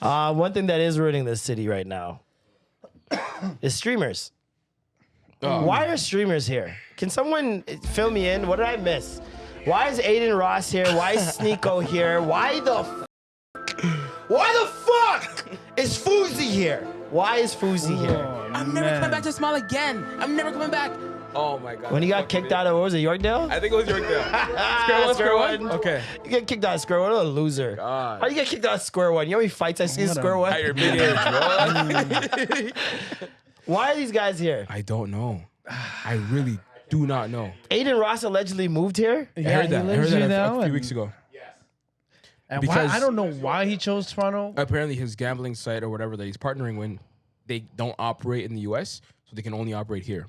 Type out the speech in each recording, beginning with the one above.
One thing that is ruining this city right now is streamers. Why are streamers here? Can someone fill me in? What did I miss? Why is Adin Ross here? Why is Sneeko here? Why the fuck is Fousey here? Why is Fousey here? I'm never coming back to Small again. I'm never coming back. Oh my God. When he got kicked out of, what was it, Yorkdale? I think it was Yorkdale. Square one? Okay. You get kicked out of Square One? What a loser. God. How do you get kicked out of Square One? You know how many fights I see in Square One? At your big age, bro. Why are these guys here? I don't know. I really do not know. Adin Ross allegedly moved here? I heard that. I heard that a few weeks ago. And Because- I don't know why he chose Toronto. Apparently his gambling site or whatever that he's partnering with, they don't operate in the US, so they can only operate here.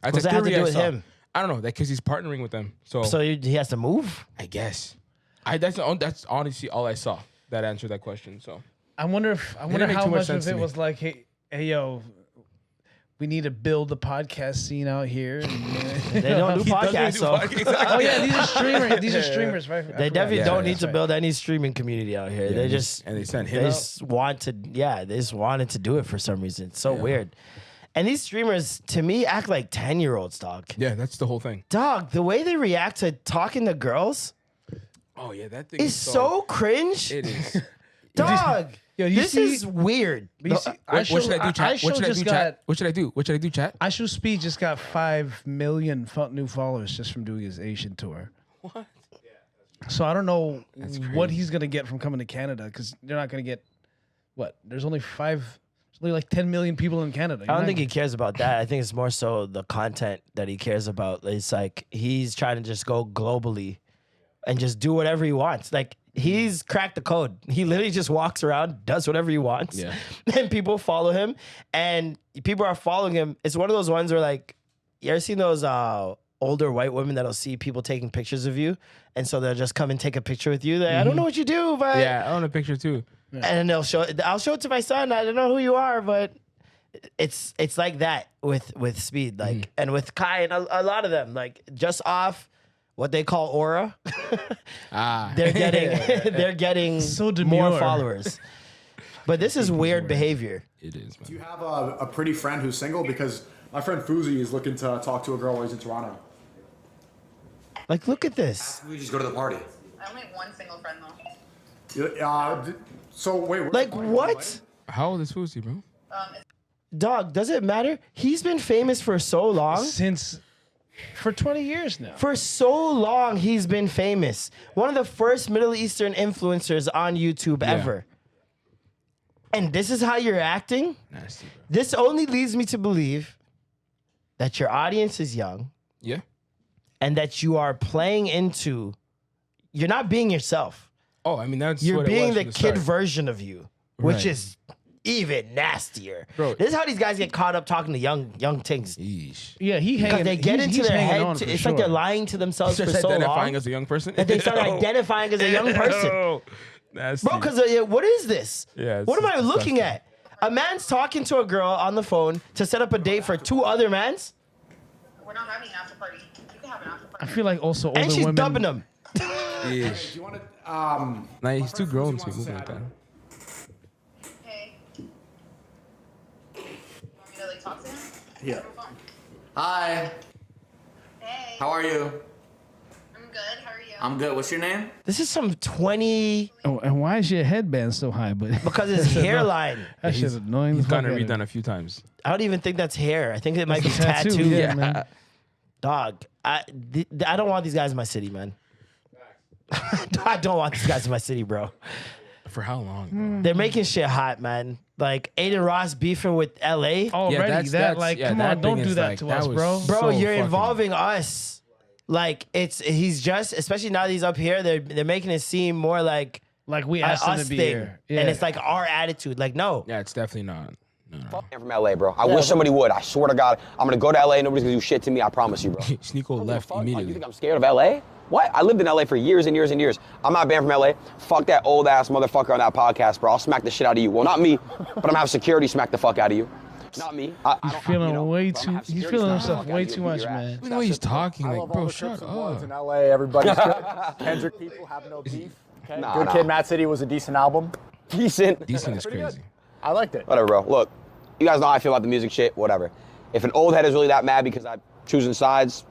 What does that have to do with him? I don't know. That because he's partnering with them. So he has to move? I guess. That's honestly all I saw that answered that question. So I wonder make how too much much sense of to it me. was like, hey yo, we need to build the podcast scene out here. They don't do podcasts, so. Oh yeah, these are streamers. These are streamers, right? They definitely don't need that's to right. build any streaming community out here. They just and they sent him they out. just want to they just wanted to do it for some reason. It's so weird. And these streamers, to me, act like 10-year-olds, dog. Yeah, that's the whole thing. Dog, the way they react to talking to girls Oh yeah, that thing is so cringe. It is. Dog, Yo, you this see- is weird. But you see, What should I do, chat? What should I do, chat? What should I do? What should I do, chat? Ishu Speed just got 5 million new followers just from doing his Asian tour. What? So I don't know what he's gonna get from coming to Canada because they're not gonna get what? There's only like 10 million people in Canada. I don't think he cares about that. I think it's more so the content that he cares about. It's like he's trying to just go globally and just do whatever he wants. Like he's cracked the code. He literally just walks around, does whatever he wants. Yeah. And people follow him and people are following him. It's one of those ones where like, you ever seen those older white women that'll see people taking pictures of you? And so they'll just come and take a picture with you. I don't know what you do, but Yeah, I want a picture too. and I'll show it to my son. I don't know who you are, but it's like that with Speed, like and with Kai and a lot of them, like just off what they call aura, they're getting So more demure. followers. But this is weird behavior. It is, man. Do you have a pretty friend who's single? Because my friend Fousey is looking to talk to a girl while he's in Toronto. Like, look at this. We just go to the party. I only have one single friend though. So wait, Like what? How old is Fousey, bro? Dog, does it matter? He's been famous for so long. For 20 years now. For so long, he's been famous. One of the first Middle Eastern influencers on YouTube ever. And this is how you're acting? Nasty, bro. This only leads me to believe that your audience is young Yeah. and that you are playing into, you're not being yourself. Oh, I mean that's You're what it being was the from kid start. version of you, which Right. is even nastier. Bro. This is how these guys get caught up talking to young things. Yeesh. Yeah, Because they get into their head. It's like they're lying to themselves for Starts so identifying long as a young person. that they start identifying as a young person. Oh, nasty. Bro, because what is this? Yeah, it's what am I looking disgusting. at? A man's talking to a girl on the phone to set up a date for 2 other mans, We're not having an after party. You can have an after I party. feel like also older and she's women. dubbing him. Yeesh. Do you want to? Nah, he's too grown to be moving like that. Hey. You want me to like talk to him? Yeah. Have a phone. Hi. Hey. How are you? I'm good. How are you? I'm good. What's your name? This is some 20 Oh, and why is your headband so high? But because his hairline. that shit's annoying. He's the fuck gotten it out of redone a few times. I don't even think that's hair. I think it might be me. Tattoo, tattoo. yeah, man. Dog, I don't want these guys in my city, man. I don't want these guys in my city, bro. For how long? Bro? They're making shit hot, man. Like Adin Ross beefing with LA. Already, come on, don't do that to us, bro. Bro, so you're fucking- involving us. Like he's just, especially now that he's up here, they're making it seem more like Like we an asked him us to be thing, here. Yeah. and it's like our attitude. Like no, Yeah, it's definitely not. No. I'm from LA, bro. I wish somebody would. I swear to God, I'm gonna go to LA. Nobody's gonna do shit to me. I promise you, bro. Sneeko left Fuck, immediately. You think I'm scared of LA? What? I lived in LA for years and years and years. I'm not banned from LA. Fuck that old ass motherfucker on that podcast, bro. I'll smack the shit out of you. Well, not me, but I'm gonna have security smack the fuck out of you. Not me. He's feeling way too. He's feeling himself way too much, man. Look at the way he's talking, I like, love all bro, the shut Crips and Bloods in up. LA. Everybody's good. Kendrick people have no beef. Okay? Nah, Good nah. Kid, Mad City was a decent album. Decent. Decent is Pretty good. crazy. I liked it. Whatever, bro. Look, you guys know how I feel about the music shit. Whatever. If an old head is really that mad because I'm choosing sides,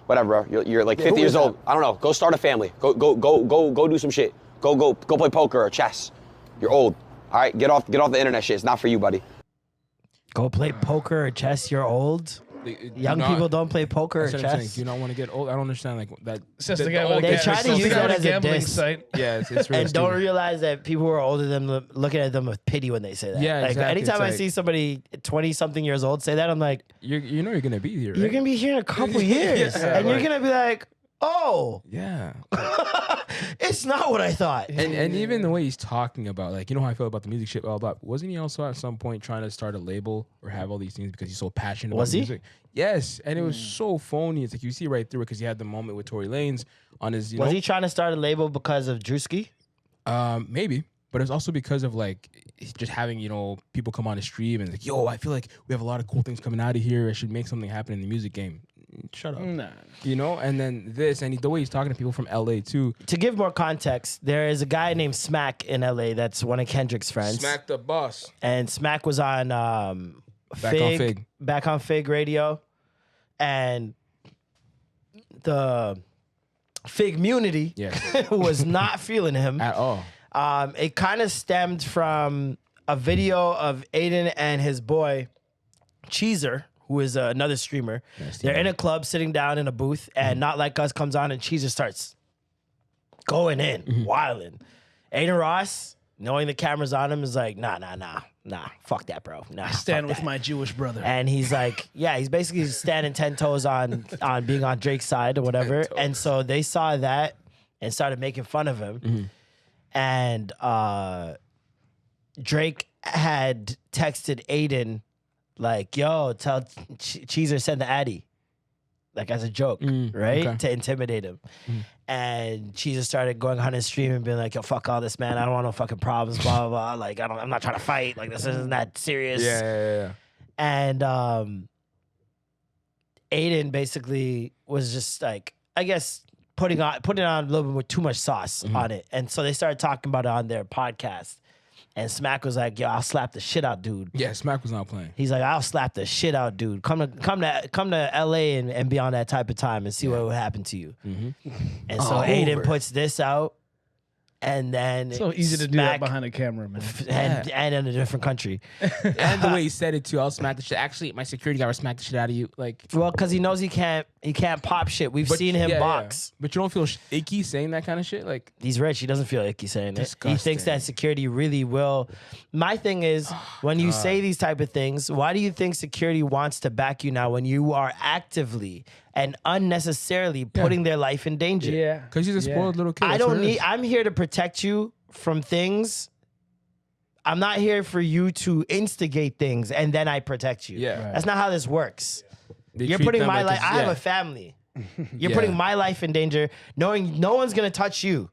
whatever, bro. You're like 50 years old. I don't know. Go start a family. Go do some shit. Go play poker or chess. You're old. All right, get off the internet shit. It's not for you, buddy. Go play poker or chess. You're old. Young people don't play poker or That's what I'm saying. chess. Do you not want to get old? I don't understand like that. It's just the the guy old with They a guys try are to so use bad. that as a gambling diss. site. Yeah, it's really And don't stupid. realize that people who are older than them looking at them with pity when they say that. Yeah, like exactly. anytime It's I like- see somebody 20-something years old say that, I'm like, You know you're gonna be here. Right? you're gonna be here in a couple years, Yeah, and you're right. gonna be like, oh, Yeah. it's not what I thought. And even the way he's talking about, like, you know how I feel about the music shit, blah, blah, blah. Wasn't he also at some point trying to start a label or have all these things because he's so passionate Was about he? music? Yes. And it was so phony. It's like you see right through it because he had the moment with Tory Lanez on his, you Was know. he trying to start a label because of Drewski? Maybe. But it's also because of like just having, you know, people come on the stream and like, yo, I feel like we have a lot of cool things coming out of here. I should make something happen in the music game. Shut up. Nah. You know, and then this, and the way he's talking to people from LA too. To give more context, there is a guy named Smack in LA that's one of Kendrick's friends. Smack the boss. And Smack was on Back on Fig Radio, and the Fig community Yes. was not feeling him. At all. It kind of stemmed from a video of Adin and his boy Cheezer, who is another streamer. They're in a club sitting down in a booth, and Not Like Us comes on, and Cheezer starts going in, wilding. Adin Ross, knowing the camera's on him, is like, nah, fuck that, bro. Nah, Stand fuck with that. my Jewish brother. And he's like, yeah, he's basically standing 10 toes on being on Drake's side or whatever. And so they saw that and started making fun of him. And Drake had texted Adin like, yo, tell Cheezer send the Addy. Like as a joke, right? okay. To intimidate him. And Cheezer started going on his stream and being like, yo, fuck all this, man. I don't want no fucking problems, blah, blah, blah. Like, I'm not trying to fight. Like, this isn't that serious. Yeah. And Adin basically was just like, I guess, putting on a little bit more too much sauce on it. And so they started talking about it on their podcast. And Smack was like, yo, I'll slap the shit out, dude. Yeah, Smack was not playing. He's like, I'll slap the shit out, dude. Come to LA and be on that type of time and see what would happen to you. And so Adin puts this out, and then So easy to do that Smack behind a camera, man. and in a different country. And the way he said it too, I'll smack the shit. Actually, my security guard will smack the shit out of you. Like, Well, because he knows he can't pop shit. We've seen him yeah, box. yeah. But you don't feel icky saying that kind of shit? Like, He's rich. He doesn't feel icky saying it. He Disgusting. thinks that security really will. My thing is, when you say these type of things, why do you think security wants to back you now when you are actively and unnecessarily putting their life in danger? Yeah. because he's a spoiled little kid. I That's what don't it need. is. I'm here to protect you from things. I'm not here for you to instigate things and then I protect you. Yeah. Right. That's not how this works. They You're treat putting them my like life. I have yeah. a family. You're Yeah. putting my life in danger, knowing no one's gonna touch you.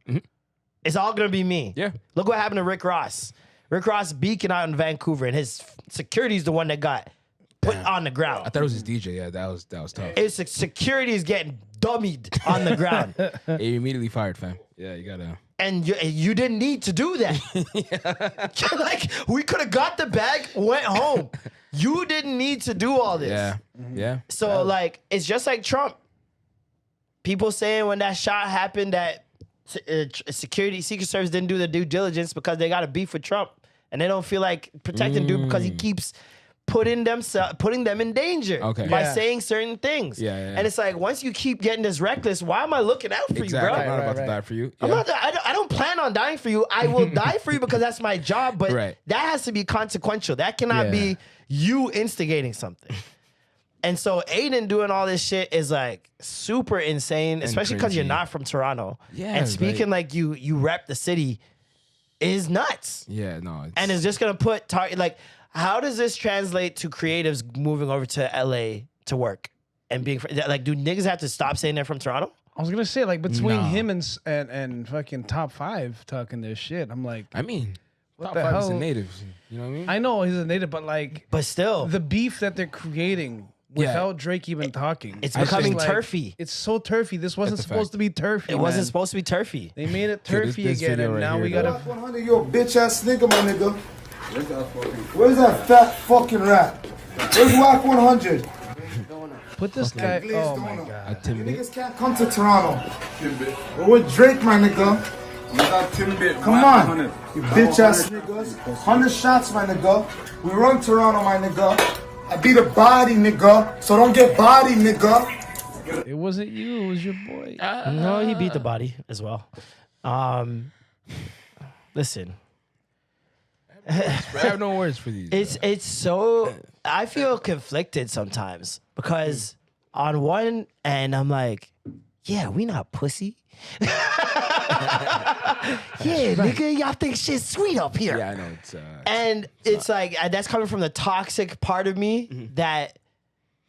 It's all gonna be me. Yeah. Look what happened to Rick Ross. Rick Ross beaking out in Vancouver, and his security's the one that got put on the ground. I thought it was his DJ. Yeah, that was tough. His security is getting dummied on the ground, He immediately fired, fam. Yeah, you gotta. and you didn't need to do that. Like we could have got the bag, went home. You didn't need to do all this. Yeah, yeah. So like it's just like Trump. People saying when that shot happened that security Secret Service didn't do the due diligence because they got a beef with Trump and they don't feel like protecting dude because he keeps putting them in danger Okay. by Yeah. saying certain things. Yeah, yeah, yeah. And it's like once you keep getting this reckless, why am I looking out for Exactly. you, I'm bro? not about right. to die for you. I'm Yeah. not, I don't plan on dying for you. I will die for you because that's my job, but Right. that has to be consequential. That cannot Yeah. be you instigating something. And so Adin doing all this shit is like super insane, especially because you're cringy. not from Toronto. Yeah, And speaking like- like you rep the city is nuts. Yeah, no. And it's just gonna put like how does this translate to creatives moving over to LA to work and being like do niggas have to stop saying they're from Toronto? I was gonna say like between No. him and fucking top 5 talking their shit. I'm like, I mean, top the 5 is the hell? natives. You know what I mean? I know he's a native, but like But still, the beef that they're creating without Drake even talking. It's I becoming just, turfy. It's so turfy. This wasn't That's a supposed fact. to be turfy. It wasn't man. supposed to be turfy. They made it Dude, turfy this again, video and right now here, we though. gotta. 100, you a bitch ass nigga, my nigga. Where's that fat fucking rat? Where's WAC 100? Put this guy. Glazed Oh my donut. god. A Timbit. Niggas can't come to Toronto. We're with Drake, my nigga. Come on, you bitch ass niggas. 100 shots, my nigga. We run Toronto, my nigga. I beat a body, nigga. So don't get body, nigga. It wasn't you. It was your boy. No, he beat the body as well. Listen, I have no words for these. it's so I feel conflicted sometimes because on one end I'm like, yeah, we not pussy. Yeah, nigga, y'all think shit's sweet up here. Yeah, I know. It's And it's like that's coming from the toxic part of me that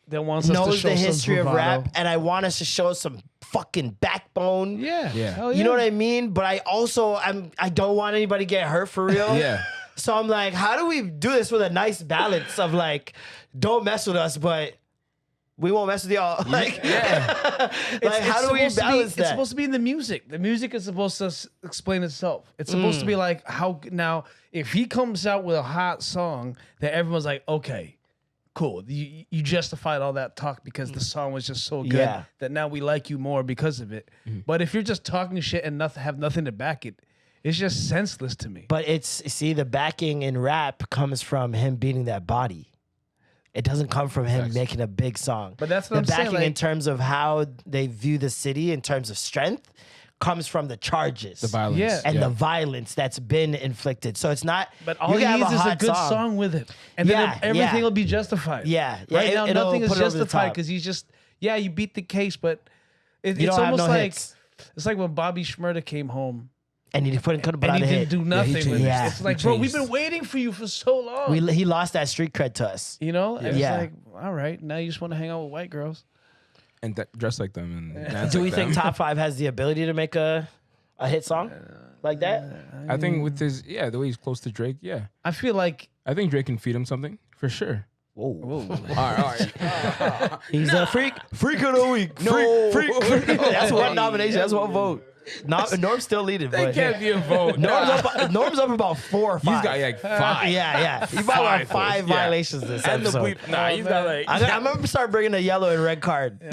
That wants us to knows show the some history of bravado. rap, and I want us to show some fucking backbone. Yeah. Yeah. Hell You know what I mean? But I also I don't want anybody to get hurt for real. Yeah. So I'm like, how do we do this with a nice balance of like, don't mess with us, but we won't mess with y'all. Like, yeah. like how do we supposed to be- balance that? It's supposed to be in the music. The music is supposed to explain itself. It's supposed to be like how now if he comes out with a hot song that everyone's like, okay, cool. You justified all that talk because the song was just so good Yeah. that now we like you more because of it. But if you're just talking shit and have nothing to back it, it's just senseless to me. But see, the backing in rap comes from him beating that body. It doesn't come from him making a big song. But that's what the I'm saying, backing in like- terms of how they view the city in terms of strength comes from the charges. The violence. Yeah. And the violence that's been inflicted. So it's not. But all you he can have needs is a hot good song with it, and Yeah, then everything yeah. will be justified. Yeah, yeah, Right now, it'll nothing is put it over the justified top. because he's just you beat the case, but You it's don't have almost no like hits. it's like when Bobby Shmurda came home And he couldn't put and out he a didn't hit. do nothing with it. Yeah. It's like, He bro, we've changed. been waiting for you for so long. He lost that street cred to us. You know, and Yeah. it's like, all right, now you just want to hang out with white girls. And dress like them and dance Do like we think them. Top 5 has the ability to make a hit song like that? I think with his the way he's close to Drake, yeah. I feel like I think Drake can feed him something for sure. Whoa. All right. He's a freak of the week. No. Freak. That's one nomination. That's one vote. Norm's still leading. That but can't be a vote. Norm's up about 4 or 5. He's got like 5. Yeah. He's about like 5 Yeah. violations this And the episode. bleep. Nah, he's got like. I'm gonna start bringing a yellow and red card. I'm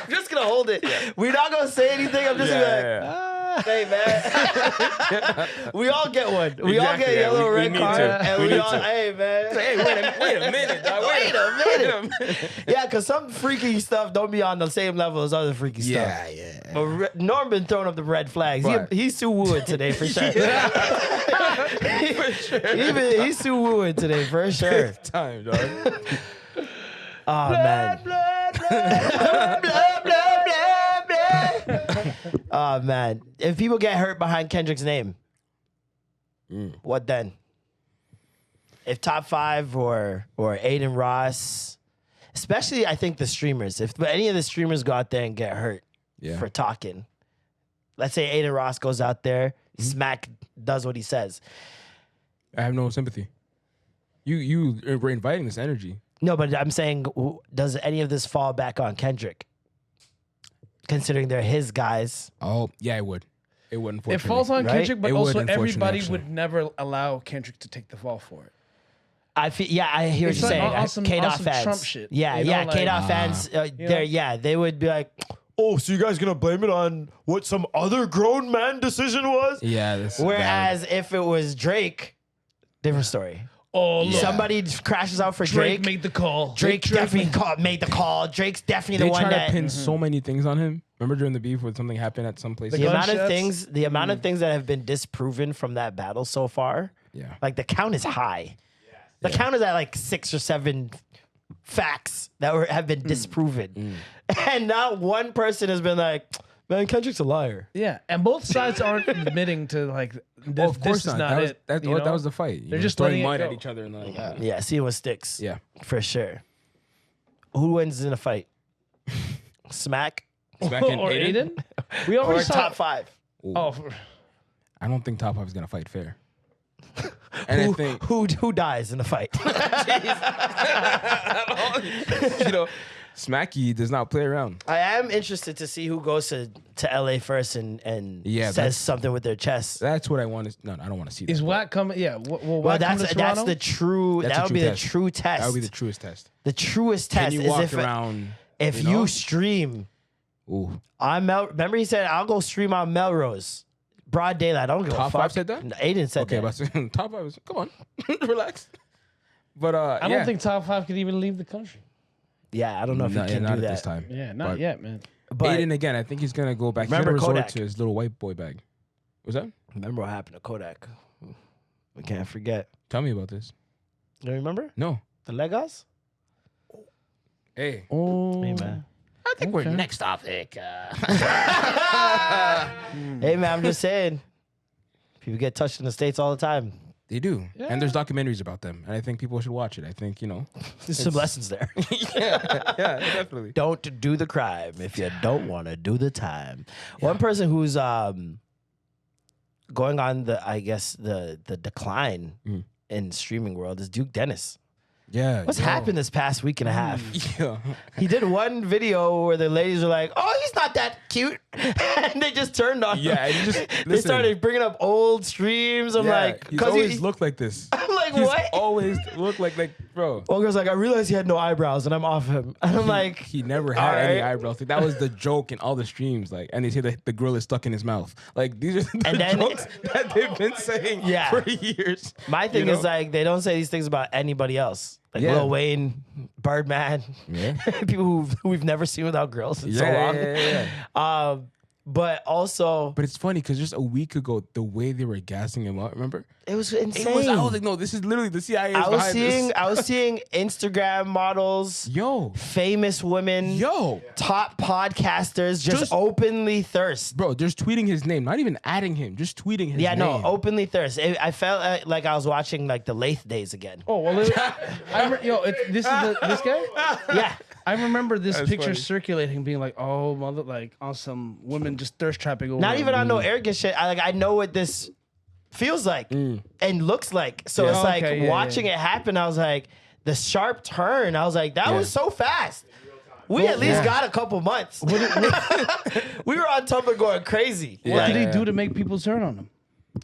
just gonna hold it. We're not gonna say anything. I'm just gonna be like, hey man, we all get one. We all get Exactly, a yellow we and red need card, to. and We we need all, to. hey man, Hey, wait a minute, dog. wait a minute. Yeah, because some freaky stuff don't be on the same level as other freaky stuff. Yeah. But Norm been throwing up the red flags. But- He's Sue Wooing today for sure. He's Sue Wooing today for sure. Time, dog. Oh man. Oh man. If people get hurt behind Kendrick's name, what then? If Top 5 or Adin Ross, especially I think the streamers, if any of the streamers go out there and get hurt for talking, let's say Adin Ross goes out there, Smack does what he says. I have no sympathy. You were inviting this energy. No, but I'm saying, does any of this fall back on Kendrick? Considering they're his guys. Oh, yeah, it would. It would, it unfortunately. falls on Right? Kendrick, but It would, also unfortunately, everybody actually. would never allow Kendrick to take the fall for it. I feel, I hear It's what you're like saying. awesome- K-Dot awesome fans. Trump shit, Yeah, you know, yeah. like- K-Dot fans, know? they would be like, oh, so you guys gonna blame it on what some other grown man decision was? Yeah, that's Whereas if it was Drake, different story. Oh, look, Somebody crashes out for Drake Drake. made the call. Drake definitely made the call. Drake's definitely They the one try to that pin so many things on him. Remember during the beef when something happened at some place? the amount of gunshots? things that have been disproven from that battle so far. Yeah. Like the count is high. The count is at like 6 or 7 facts that have been disproven. And not one person has been like, man, Kendrick's a liar. Yeah, and both sides aren't admitting to like. Well, of course this is not. not That was, it. that, you that know? was the fight. They're just throwing letting it mud at go. each other and like, Yeah, see what sticks. yeah. For sure. Who wins in a fight? Smack Smack and or Adin? Aiden. We already or saw. top 5? Oh, I don't think Top 5 is gonna fight fair. And I think who dies in the fight? you know, Smacky does not play around. I am interested to see who goes to LA first and that's- says something with their chest. That's what I want to. No, I don't want to see that. Is Wack coming? Yeah. Will Well, Wack come to that's Toronto? the true. That's That a would true be the test. true test. That would be the truest test. The truest Can test you is walk if around? if you know? you stream Ooh. on remember he said I'll go stream on Melrose, broad daylight. I don't give a Top fuck. 5 said that? No, Adin said Okay, that. but top 5 was come on, relax. But I don't think top 5 could even leave the country. Yeah, I don't know if not, he can not do that at this time. Yeah, not But yet, man. But Adin again, I think he's gonna go back. Remember he's gonna resort Kodak. to his little white boy bag. Was that? remember what happened to Kodak? We can't forget. Tell me about this. You don't remember No. the Legos? Hey. Oh, Hey man. I think we're Next topic. Hey man, I'm just saying. People get touched in the States all the time. They do, and there's documentaries about them, and I think people should watch it. I think There's some lessons there. yeah, definitely. Don't do the crime if you don't want to do the time. One person who's going on the decline in streaming world is Duke Dennis. Yeah. What's happened this past week and a half? Yeah. He did one video where the ladies were like, "Oh, he's not that cute," and they just turned on him. Yeah, and They listen. started bringing up old streams. I'm like, he's because always looked like this. I'm like, He's what? always looked like bro. One girl's like, I realized he had no eyebrows, and I'm off him. And I'm like, He never had any Alright. eyebrows. Like, that was the joke in all the streams. Like, and they say that the grill is stuck in his mouth. Like, these are the And then- jokes that they've been saying Yeah. for years. my thing You is know? like, they don't say these things about anybody else. Like Yeah. Lil Wayne, Birdman, Yeah. people who we've never seen without girls in so long. yeah. But also, But it's funny because just a week ago, the way they were gassing him up, remember? it was insane. It was, I was like, no, this is literally the CIA is I was behind seeing, this. I was seeing Instagram models, Yo, famous women, top podcasters just openly thirst. bro, just tweeting his name, not even adding him, just tweeting his Yeah, name. no, openly thirst. I felt like I was watching like the Lathe days again. Oh well, this guy. Yeah. I remember this That's picture funny. circulating, being like, "Oh, mother, like on some women just thirst trapping over." Not even on no arrogant shit. I know what this feels like and looks like. So Yeah. it's like Okay, yeah, watching it happen. I was like, the sharp turn. I was like, that was so fast. We at least got a couple months. We were on Tumblr going crazy. What did he do to make people turn on him?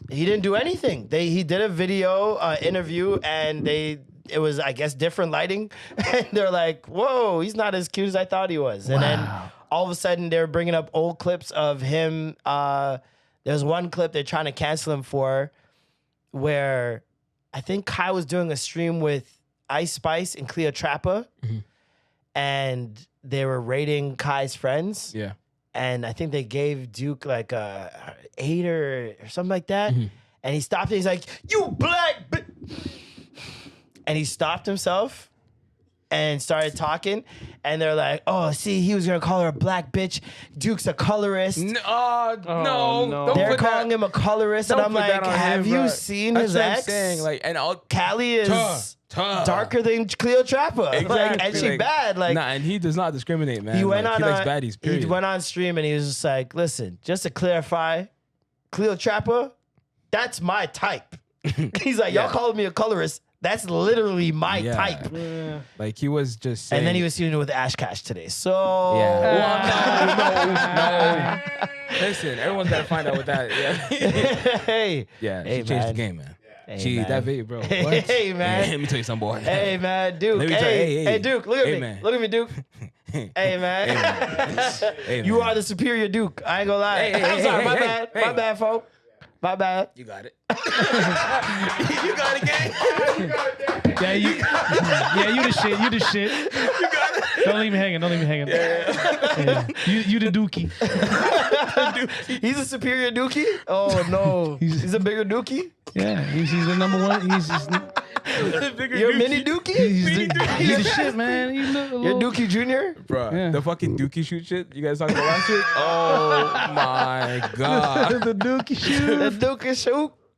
He didn't do anything. He did a video interview, and it was, I guess, different lighting. And they're like, whoa, he's not as cute as I thought he was. And then all of a sudden they were bringing up old clips of him. There's one clip they're trying to cancel him for where I think Kai was doing a stream with Ice Spice and Cleotrapa. And they were rating Kai's friends. Yeah. And I think they gave Duke like a 8 or something like that. And he stopped it. He's like, "You black bitch." And he stopped himself and started talking. And they're like, "Oh, see, he was going to call her a black bitch. Duke's a colorist." No, no. Don't They're put calling that, him a colorist. And don't I'm put that like, on have him, you bro. seen That's his what I'm ex? saying. Like, and I'll Callie is darker than Cleotrapa. Like, and she bad. Like, nah, and he does not discriminate, man. he went Like, on he likes baddies, period. he went on stream and he was just like, "Listen, just to clarify, Cleotrapa, that's my type." He's like, "Y'all calling me a colorist. That's literally my type." Like, he was just saying. And then he was shooting with Ash Cash today. So no. Listen, everyone's got to find out what that. Yeah, hey, yeah, Hey, she changed the man. game, man. Hey, She man. that vape, bro. What? Hey, man. Hey, let me tell you something, boy. hey man, Duke. Let me tell you- Hey, hey, Duke, look at hey, me. man. Look at me, Duke. Hey man. Hey, You man. are the superior Duke. I ain't gonna lie. Hey, hey, I'm hey, sorry, hey, my hey, bad. hey. My bad, folk. My bad. You got it. You got it, gang. Yeah, you the shit. You the shit. You got it. Don't leave me hanging. Don't leave me hanging. Yeah. You the dookie. He's a superior Dookie? Oh no. He's a bigger Dookie? Yeah, he's the number one. He's You're a mini Dookie? he's the shit, man. He's You're Dookie Jr.? Bro, Yeah. the fucking Dookie shoot shit you guys talked about last week? Oh my god. the dookie shoe. The Dookie shoot?